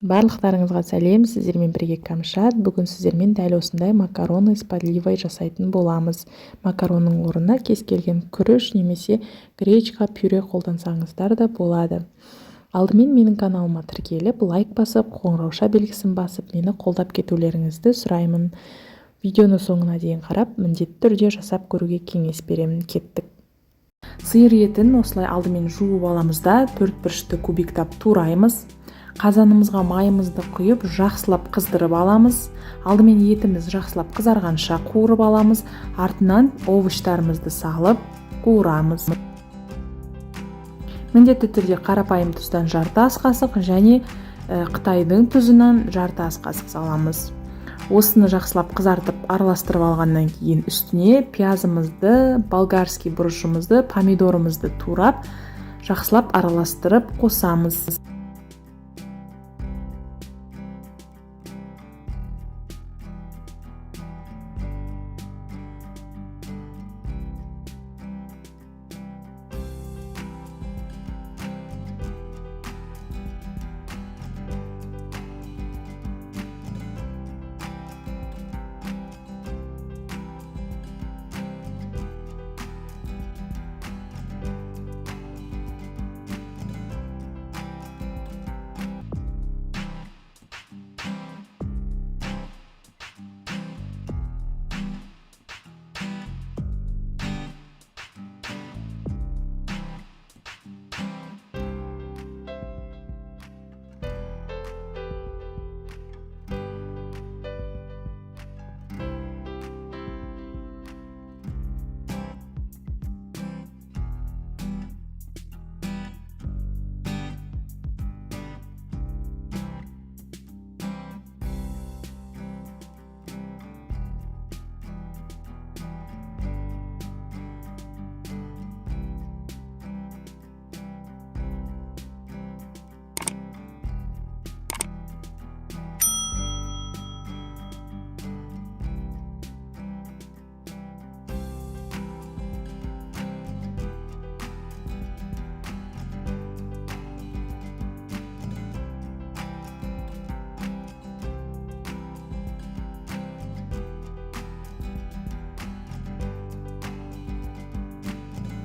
Барлықтарыңызға сәлем, сіздермен бірге Камшат. Бүгін сіздермен дәл осындай макароны с подливой жасайтын боламыз. Макаронның орнына кез келген күріш немесе гречка пюре қолдансаңыздар да болады. Алдымен менің каналыма тіркеліп, лайк басып, қоңырауша белгісін басып, мені қолдап кетулеріңізді сұраймын. Видеоны соңына дейін қарап, міндетті түрде жасап көруге кеңес беремін. Кеттік. Сиыр етін осылай алдымен жуып аламыз да 4 бұрышты кубиктап тураймыз. Қазанымызға майымызды құйып, жақсылап қыздырып аламыз. Алдымен етіміз жақсылап қызарғанша қуырып аламыз. Артынан овощтарымызды салып қуырамыз. Міндетті түрде қарапайым тұздан жарты ас қасық және Қытайдың тұзынан жарты ас қасық саламыз. Осыны жақсылап қызартып араластырып алғаннан кейін үстіне пиязымызды, болгарский бұрышымызды, помидорымызды турап, жақсылап араластырып қосамыз.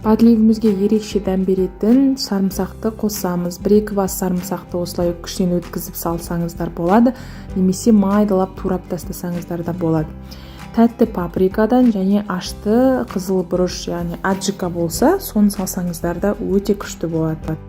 Подливімізге ерекше дәм беретін сарымсақты қосамыз. 1-2 бас сарымсақты осылай күшінен өткізіп салсаңыздар болады, немесе майдалап турап тастасаңыздар да болады. Тәтті паприкадан және ашты қызыл бұрыш, яғни аджика болса, соны салсаңыздар да өте күшті болады.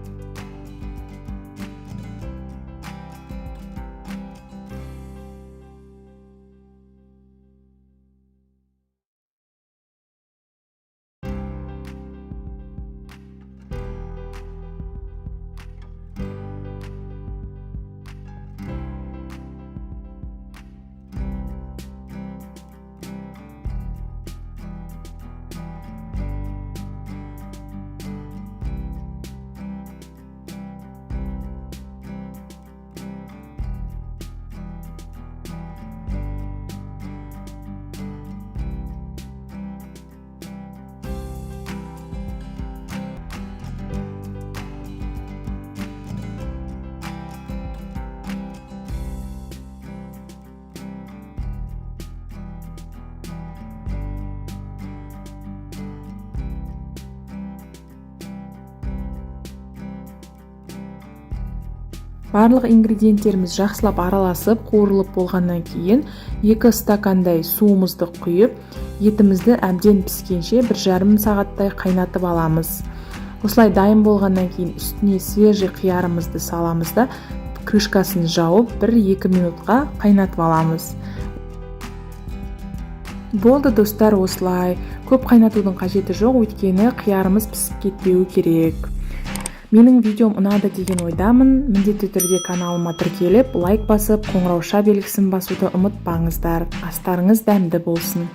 Барлық ингредиенттеріміз жақсылап араласып, қуырылып болғаннан кейін 2 стакандай суымызды құйып, етімізді әбден піскенше 1,5 сағаттай қайнатып аламыз. Осылай дайын болғаннан кейін үстіне свежий қиярымызды саламыз да, крышкасын жауып 1-2 минутқа қайнатып аламыз. Болды достар, осылай. Көп қайнатудың қажеті жоқ, өйткені қиярымыз пісіп кетпеуі керек. Менің видеом ұнады деген ойдамын. Міндетті түрде каналыма тіркеліп, лайк басып, қоңырауша белгісін басуды ұмытпаңыздар. Астарыңыз дәмді болсын.